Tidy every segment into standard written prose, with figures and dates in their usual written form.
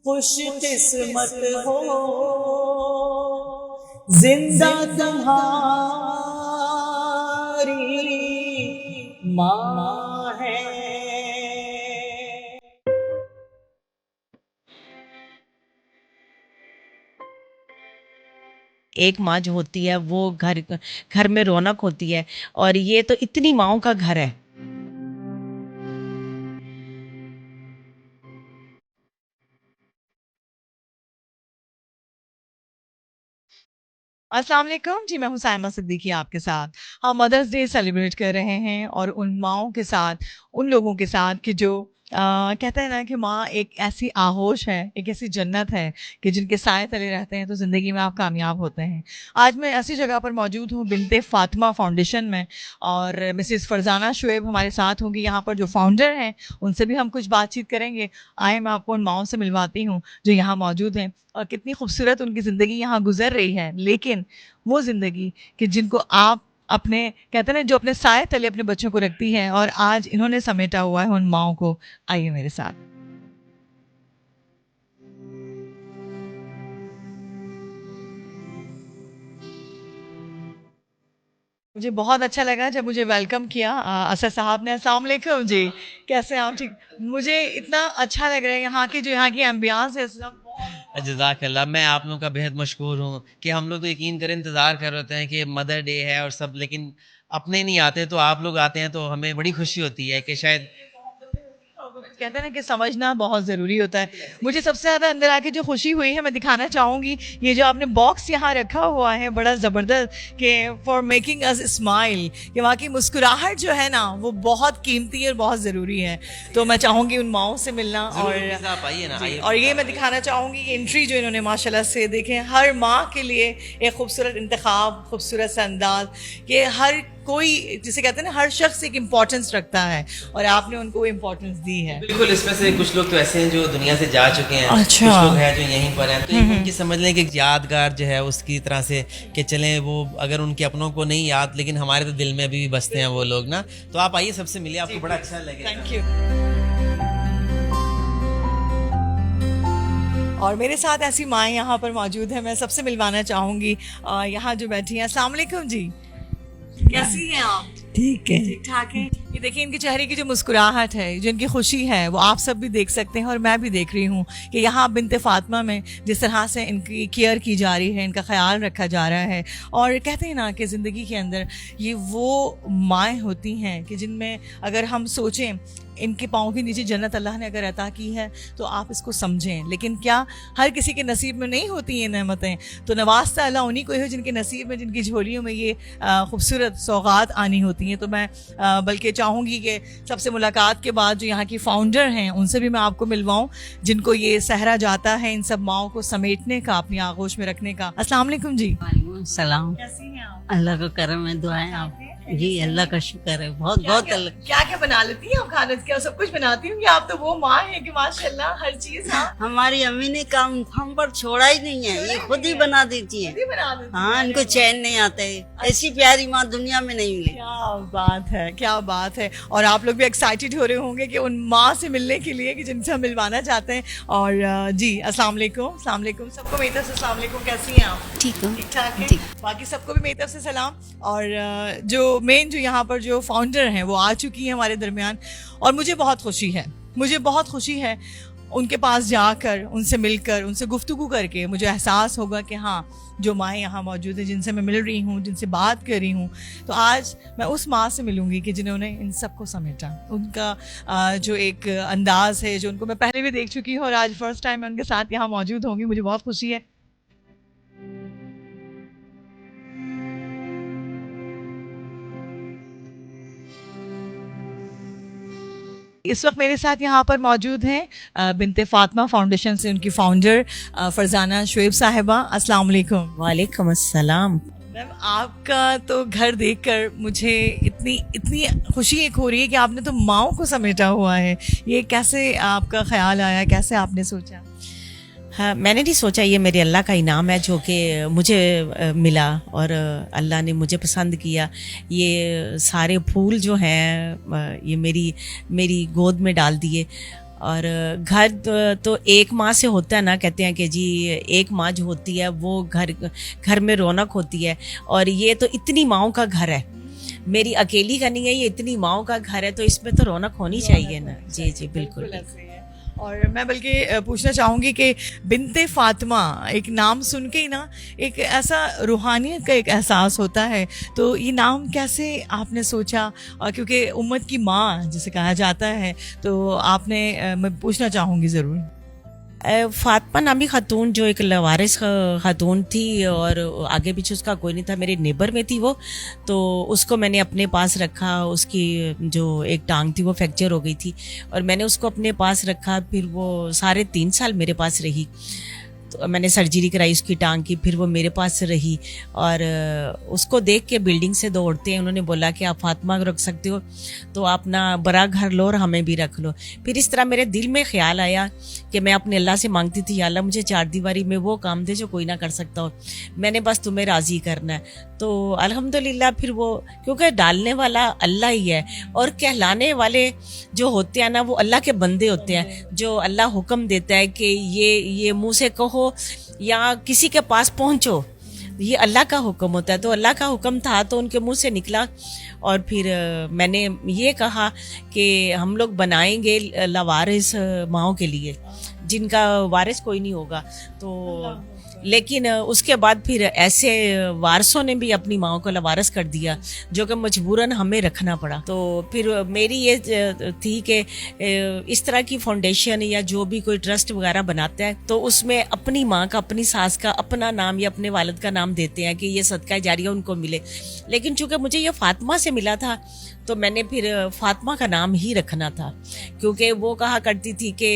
خوش قسمت ہو زندہ تمہاری ماں ہے. ایک ماں جو ہوتی ہے وہ گھر میں رونق ہوتی ہے، اور یہ تو اتنی ماؤں کا گھر ہے. السلام علیکم جی، میں حسینہ صدیقی آپ کے ساتھ. ہم مدرس ڈے سیلیبریٹ کر رہے ہیں، اور ان ماؤں کے ساتھ، ان لوگوں کے ساتھ کہ جو کہتے ہیں نا کہ ماں ایک ایسی آغوش ہے، ایک ایسی جنت ہے کہ جن کے سائے تلے رہتے ہیں تو زندگی میں آپ کامیاب ہوتے ہیں. آج میں ایسی جگہ پر موجود ہوں، بنت فاطمہ فاؤنڈیشن میں، اور مسز فرزانہ شعیب ہمارے ساتھ ہوں گی یہاں پر، جو فاؤنڈر ہیں. ان سے بھی ہم کچھ بات چیت کریں گے. آئے میں آپ کو ان ماؤں سے ملواتی ہوں جو یہاں موجود ہیں، اور کتنی خوبصورت ان کی زندگی یہاں گزر رہی ہے. لیکن وہ زندگی کہ جن کو آپ اپنے کہتے ہیں جو اپنے سائے تلے اپنے بچوں کو رکھتی ہے، اور آج انہوں نے سمیٹا ہوا ہے ان ماؤں کو. آئیے میرے ساتھ. مجھے بہت اچھا لگا جب مجھے ویلکم کیا اسد صاحب نے. السلام علیکم جی، کیسے ہیں آپ؟ ٹھیک. مجھے اتنا اچھا لگ رہا ہے یہاں کی، جو یہاں کی ایمبیانس ہے سب. جزاک اللہ. میں آپ لوگوں کا بہت مشکور ہوں کہ ہم لوگ تو یقین کریں انتظار کر رہے ہوتے ہیں کہ مدر ڈے ہے اور سب، لیکن اپنے نہیں آتے تو آپ لوگ آتے ہیں تو ہمیں بڑی خوشی ہوتی ہے کہ شاید کہتے ہیں نا کہ سمجھنا بہت ضروری ہوتا ہے. مجھے سب سے زیادہ اندر آ کے جو خوشی ہوئی ہے میں دکھانا چاہوں گی. یہ جو آپ نے باکس یہاں رکھا ہوا ہے بڑا زبردست، کہ فار میکنگ اس اسمائل، کہ واقعی مسکراہٹ جو ہے نا وہ بہت قیمتی اور بہت ضروری ہے. تو میں چاہوں گی ان ماؤں سے ملنا، اور آپ آئیے نا، آئیے. اور یہ میں دکھانا چاہوں گی انٹری جو انہوں نے ماشاءاللہ سے دیکھیں. ہر ماں کے لیے ایک خوبصورت انتخاب، خوبصورت سا انداز، کہ ہر کوئی جسے کہتے ہیں نا ہر شخص ایک امپورٹنس رکھتا ہے، اور آپ نے ان کو امپورٹنس دی ہے. بالکل. اس میں سے کچھ لوگ تو ایسے ہیں جو دنیا سے جا چکے ہیں، اچھا. کچھ لوگ ہیں جو یہیں پر ہیں، تو ان کی سمجھ لیں کہ ایک یادگار جو ہے اس کی طرح سے کہ چلیں وہ اگر ان کے اپنوں کو نہیں یاد، لیکن ہمارے تو دل میں ابھی بھی بستے ہیں وہ لوگ نا. تو آپ آئیے، سب سے ملیے، آپ کو بڑا اچھا لگے. Thank you. اور میرے ساتھ ایسی مائیں یہاں پر موجود ہیں، میں سب سے ملوانا چاہوں گی. یہاں جو بیٹھی ہیں، السلام علیکم جی، کیسی ہیں آپ؟ ٹھیک ہے. ٹھیک ٹھاک ہے. یہ دیکھیں ان کے چہرے کی جو مسکراہٹ ہے، جو ان کی خوشی ہے، وہ آپ سب بھی دیکھ سکتے ہیں، اور میں بھی دیکھ رہی ہوں کہ یہاں بنت فاطمہ میں جس طرح سے ان کی کیئر کی جا رہی ہے، ان کا خیال رکھا جا رہا ہے. اور کہتے ہیں نا کہ زندگی کے اندر یہ وہ مائیں ہوتی ہیں کہ جن میں اگر ہم سوچیں ان کے پاؤں کے نیچے جنت اللہ نے اگر عطا کی ہے تو آپ اس کو سمجھیں. لیکن کیا ہر کسی کے نصیب میں نہیں ہوتی یہ نعمتیں؟ تو نوازتا اللہ انہی کو ہی جن کے نصیب میں، جن کی جھولیوں میں یہ خوبصورت سوغات آنی ہوتی ہیں. تو میں بلکہ چاہوں گی کہ سب سے ملاقات کے بعد جو یہاں کی فاؤنڈر ہیں ان سے بھی میں آپ کو ملواؤں، جن کو یہ صحرا جاتا ہے ان سب ماؤں کو سمیٹنے کا، اپنی آغوش میں رکھنے کا. السلام علیکم جی. وعلیکم السلام. کیسی ہیں آپ؟ اللہ کا کرم ہے، دعائیں آپ. جی اللہ کا شکر ہے، بہت بہت اللہ. کیا کیا بنا لیتی ہیں آپ کھانا؟ کیا سب کچھ بناتی ہوں؟ آپ تو وہ ماں ہیں کہ ماشاءاللہ ہر چیز. ہاں، ہماری امی نے کام ہم پر چھوڑا ہی نہیں ہے، یہ خود ہی بنا دیتی ہیں. بنا دیتی. ہاں، ان کو چین نہیں آتا ہے. ایسی پیاری ماں دنیا میں نہیں ملی. کیا بات ہے، کیا بات ہے. اور آپ لوگ بھی ایکسائٹیڈ ہو رہے ہوں گے کہ ان ماں سے ملنے کے لیے کہ جن سے ہم ملوانا چاہتے ہیں. اور جی السلام علیکم. السلام علیکم سب کو میری طرف سے. السلام علیکم، کیسی ہیں آپ؟ ٹھیک ہوں. ٹھیک ٹھاک ہے. باقی سب کو بھی میری طرف سے سلام. اور جو مین جو یہاں پر جو فاؤنڈر ہیں وہ آ چکی ہیں ہمارے درمیان، اور مجھے بہت خوشی ہے، مجھے بہت خوشی ہے ان کے پاس جا کر، ان سے مل کر، ان سے گفتگو کر کے مجھے احساس ہوگا کہ ہاں جو مائیں یہاں موجود ہیں، جن سے میں مل رہی ہوں، جن سے بات کر رہی ہوں، تو آج میں اس ماں سے ملوں گی کہ جنہوں نے ان سب کو سمیٹا. ان کا جو ایک انداز ہے، جو ان کو میں پہلے بھی دیکھ چکی ہوں، اور آج فرسٹ ٹائم میں ان کے ساتھ یہاں موجود ہوں گی. مجھے بہت خوشی ہے. اس وقت میرے ساتھ یہاں پر موجود ہیں بنت فاطمہ فاؤنڈیشن سے ان کی فاؤنڈر فرزانہ شعیب صاحبہ. السلام علیکم. وعلیکم السلام. میم آپ کا تو گھر دیکھ کر مجھے اتنی خوشی ایک ہو رہی ہے کہ آپ نے تو ماؤں کو سمیٹا ہوا ہے. یہ کیسے آپ کا خیال آیا، کیسے آپ نے سوچا؟ हाँ, मैंने नहीं सोचा ये मेरे अल्लाह का इनाम है जो कि मुझे मिला और अल्लाह ने मुझे पसंद किया। ये सारे फूल जो हैं ये मेरी गोद में डाल दिए। और घर तो एक माँ से होता है ना, कहते हैं कि जी एक माँ जो होती है वो घर में रौनक होती है, और ये तो इतनी माँओं का घर है, मेरी अकेली का नहीं है, ये इतनी माँओं का घर है, तो इसमें तो रौनक होनी चाहिए ना। जी जी बिल्कुल। और मैं बल्कि पूछना चाहूँगी कि बिन्ते फातिमा एक नाम सुन के ही ना एक ऐसा रूहानियत का एक एहसास होता है, तो ये नाम कैसे आपने सोचा? और क्योंकि उम्मत की माँ जिसे कहा जाता है, तो आपने मैं पूछना चाहूँगी ज़रूर। फातिमा नामी खातून जो एक लवारिस खातून थी और आगे पीछे उसका कोई नहीं था, मेरे नेबर में थी वो, तो उसको मैंने अपने पास रखा। उसकी जो एक टांग थी वो फ्रैक्चर हो गई थी और मैंने उसको अपने पास रखा। फिर वो 3.5 साल मेरे पास रही, तो मैंने सर्जरी कराई उसकी टांग की, फिर वो मेरे पास रही। और उसको देख के बिल्डिंग से 2 औरतें उन्होंने बोला कि आप फातिमा को रख सकते हो तो आप ना बड़ा घर लो और हमें भी रख लो। फिर इस तरह मेरे दिल में ख्याल आया कि मैं अपने अल्लाह से मांगती थी, या अल्लाह मुझे 4 दीवारी में वो काम दे जो कोई ना कर सकता हो, मैंने बस तुम्हें राज़ी करना है। तो अल्हम्दुलिल्लाह फिर वो, क्योंकि डालने वाला अल्लाह ही है और कहलाने वाले जो होते हैं ना वो अल्लाह के बंदे होते हैं, जो अल्लाह हुक्म देता है कि ये मुँह से कहो या किसी के पास पहुंचो, ये अल्लाह का हुक्म होता है। तो अल्लाह का हुक्म था तो उनके मुंह से निकला। और फिर मैंने ये कहा कि हम लोग बनाएंगे लवारिस माओं के लिए जिनका वारिस कोई नहीं होगा। तो लेकिन उसके बाद फिर ऐसे वारसों ने भी अपनी माओं को लवारिस कर दिया जो कि मजबूरन हमें रखना पड़ा। तो फिर मेरी ये थी कि इस तरह की फाउंडेशन या जो भी कोई ट्रस्ट वगैरह बनाता है तो उसमें अपनी माँ का, अपनी सास का अपना नाम या अपने वालिद का नाम देते हैं कि ये सदका जारिया उनको मिले। लेकिन चूंकि मुझे ये फातिमा से मिला था तो मैंने फिर फातिमा का नाम ही रखना था, क्योंकि वो कहा करती थी कि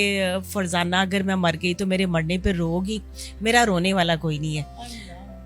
फरजाना अगर मैं मर गई तो मेरे मरने पर रोगी, मेरा रोने वाला कोई नहीं है।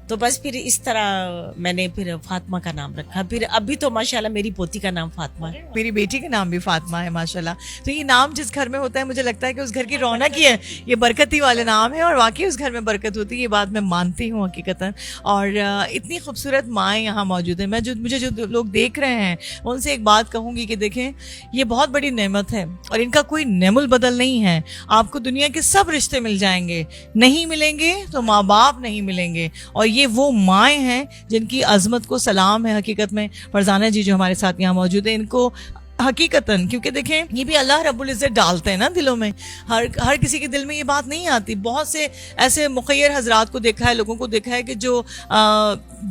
तो बस फिर इस तरह मैंने फिर फातिमा का नाम रखा। फिर अभी तो माशाल्लाह मेरी पोती का नाम फातिमा है, मेरी बेटी का नाम भी फातिमा है माशाल्लाह। तो ये नाम जिस घर में होता है मुझे लगता है कि उस घर की रौनक ही है, ये बरकती वाले नाम है और वाकई उस घर में बरकत होती है, ये बात मैं मानती हूँ हकीकतन। और इतनी खूबसूरत माएँ यहाँ मौजूद हैं। मुझे जो लोग देख रहे हैं उनसे एक बात कहूँगी कि देखें ये बहुत बड़ी नेमत है और इनका कोई नेमुल बदल नहीं है। आपको दुनिया के सब रिश्ते मिल जाएंगे, नहीं मिलेंगे तो माँ बाप नहीं मिलेंगे, और ये वो माएँ हैं जिनकी अजमत को सलाम है। हकीकत में फरजाना जी जो हमारे साथ यहाँ मौजूद है, इनको हकीकतन, क्योंकि देखें ये भी अल्लाह रब्बुल इज़्ज़त डालते हैं ना दिलों में, हर किसी के दिल में ये बात नहीं आती। बहुत से ऐसे मुखय्यर हजरात को देखा है, लोगों को देखा है कि जो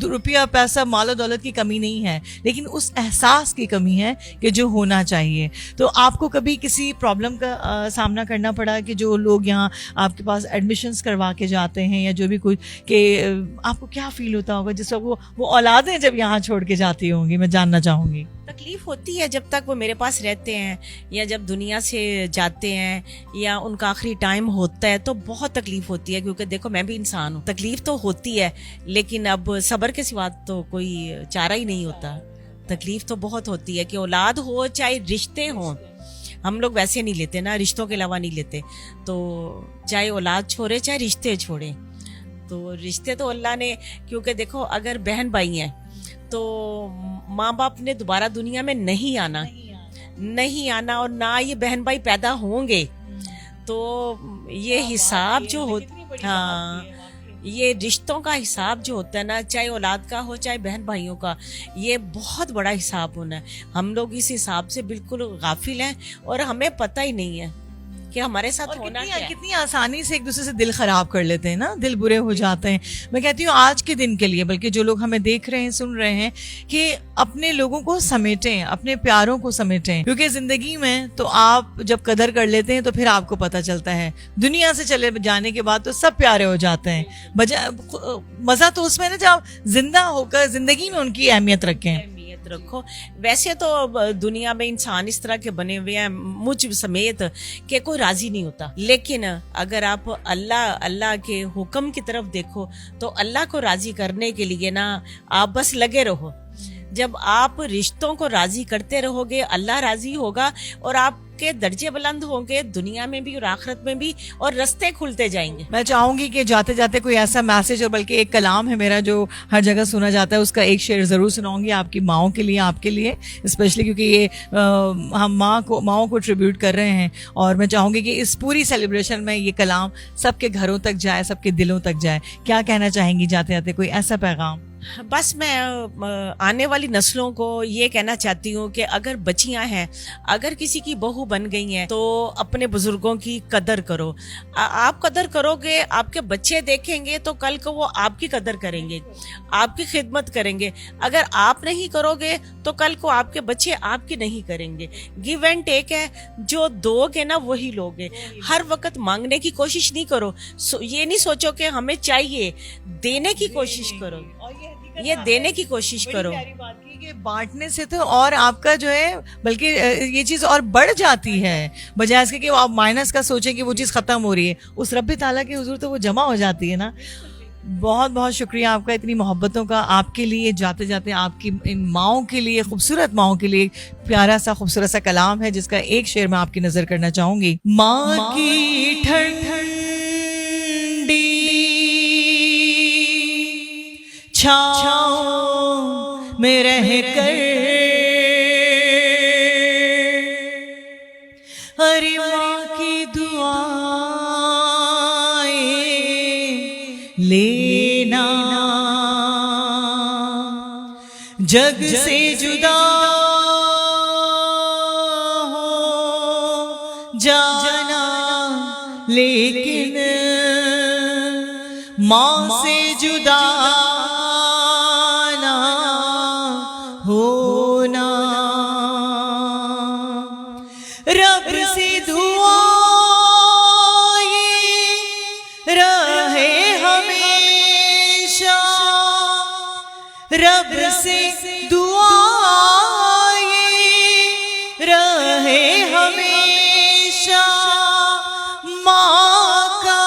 रुपया पैसा माल दौलत की कमी नहीं है, लेकिन उस एहसास की कमी है कि जो होना चाहिए। तो आपको कभी किसी प्रॉब्लम का सामना करना पड़ा कि जो लोग यहाँ आपके पास एडमिशन्स करवा के जाते हैं या जो भी कुछ, कि आपको क्या फील होता होगा जिस वक्त वो औलादें जब यहाँ छोड़ के जाती होंगी? मैं जानना चाहूँगी। तकलीफ होती है जब तक वो मेरे पास रहते हैं या जब दुनिया से जाते हैं या उनका आखिरी टाइम होता है तो बहुत तकलीफ होती है, क्योंकि देखो मैं भी इंसान हूँ, तकलीफ तो होती है लेकिन अब सब्र के सिवा तो कोई चारा ही नहीं होता। तकलीफ तो बहुत होती है कि औलाद हो चाहे रिश्ते हों, हम लोग वैसे नहीं लेते ना, रिश्तों के अलावा नहीं लेते। तो चाहे औलाद छोड़े चाहे रिश्ते छोड़े, तो रिश्ते तो अल्लाह ने, क्योंकि देखो अगर बहन भाई हैं तो माँ बाप ने दोबारा दुनिया में नहीं आना और ना ये बहन भाई पैदा होंगे। तो ये हिसाब जो हाँ, ये रिश्तों का हिसाब जो होता है ना, चाहे औलाद का हो चाहे बहन भाइयों का, ये बहुत बड़ा हिसाब होना है। हम लोग इस हिसाब से बिल्कुल गाफिल हैं और हमें पता ही नहीं है कि हमारे साथ होना क्या है। कितनी आसानी से एक दूसरे से दिल खराब कर लेते हैं ना, दिल बुरे हो जाते हैं। मैं कहती हूँ आज के दिन के लिए, बल्कि जो लोग हमें देख रहे हैं सुन रहे हैं, कि अपने लोगों को समेटें, अपने प्यारों को समेटें, क्योंकि जिंदगी में तो आप जब कदर कर लेते हैं तो फिर आपको पता चलता है, दुनिया से चले जाने के बाद तो सब प्यारे हो जाते हैं। मजा तो उसमें ना जब जिंदा होकर जिंदगी में उनकी अहमियत रखें, रखो। वैसे तो दुनिया में इंसान इस तरह के बने हुए हैं, मुझ समेत, कि कोई राजी नहीं होता। लेकिन अगर आप अल्लाह के हुक्म की तरफ देखो तो अल्लाह को राजी करने के लिए ना आप बस लगे रहो। जब आप रिश्तों को राजी करते रहोगे अल्लाह राजी होगा और आप आपके दर्जे बुलंद होंगे दुनिया में भी और आखिरत में भी, और रास्ते खुलते जाएंगे. मैं चाहूंगी कि जाते जाते कोई ऐसा मैसेज, और बल्कि एक कलाम है मेरा जो हर जगह सुना जाता है, उसका एक शेर ज़रूर सुनाऊंगी आपकी माओं के लिए, आपके लिए स्पेशली, क्योंकि ये हम माओं को ट्रिब्यूट कर रहे हैं. और मैं चाहूंगी कि इस पूरी सेलिब्रेशन में ये कलाम सबके घरों तक जाए, सबके दिलों तक जाए. क्या कहना चाहेंगी जाते जाते, कोई ऐसा पैगाम? बस मैं आने वाली नस्लों को ये कहना चाहती हूँ कि अगर बच्चियां हैं, अगर किसी की बहू बन गई हैं, तो अपने बुजुर्गों की कदर करो. आप कदर करोगे, आपके बच्चे देखेंगे तो कल को वो आपकी कदर करेंगे, आपकी खिदमत करेंगे. अगर आप नहीं करोगे तो कल को आपके बच्चे आपकी नहीं करेंगे. गिव एंड टेक है, जो दोगे ना वही लोगे. हर वक्त मांगने की कोशिश नहीं करो. ये नहीं सोचो कि हमें चाहिए, देने की कोशिश करो, ये देने की कोशिश करो. प्यारी बात की कि बांटने से तो और आपका जो है, बल्कि ये चीज और बढ़ जाती है, बजाय इसके कि आप माइनस का सोचें कि वो चीज खत्म हो रही है. उस रब्बी ताला के हुजूर तो वो जमा हो जाती है ना. बहुत बहुत शुक्रिया आपका, इतनी मोहब्बतों का. आपके लिए जाते जाते आपकी इन माओं के लिए, खूबसूरत माओं के लिए प्यारा सा खूबसूरत सा कलाम है, जिसका एक शेर मैं आपकी नजर करना चाहूंगी. माँ की ठंडी छाँव में रह कर, अरे माँ की दुआएं लेना, जग से जुदा हो जाना, लेकिन माँ से जुदा ना होना. रब से दुआ रहे हमेशा, रब से दुआ रहे हमेशा, माँ का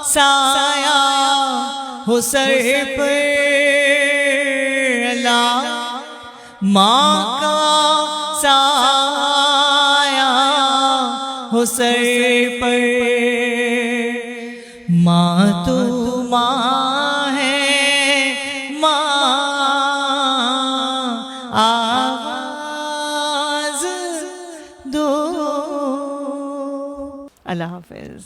साया हो सर पर, अल्लाह माँ का साया हो सर पर. माँ तो माँ है, माँ आवाज दो. अल्लाह हाफिज.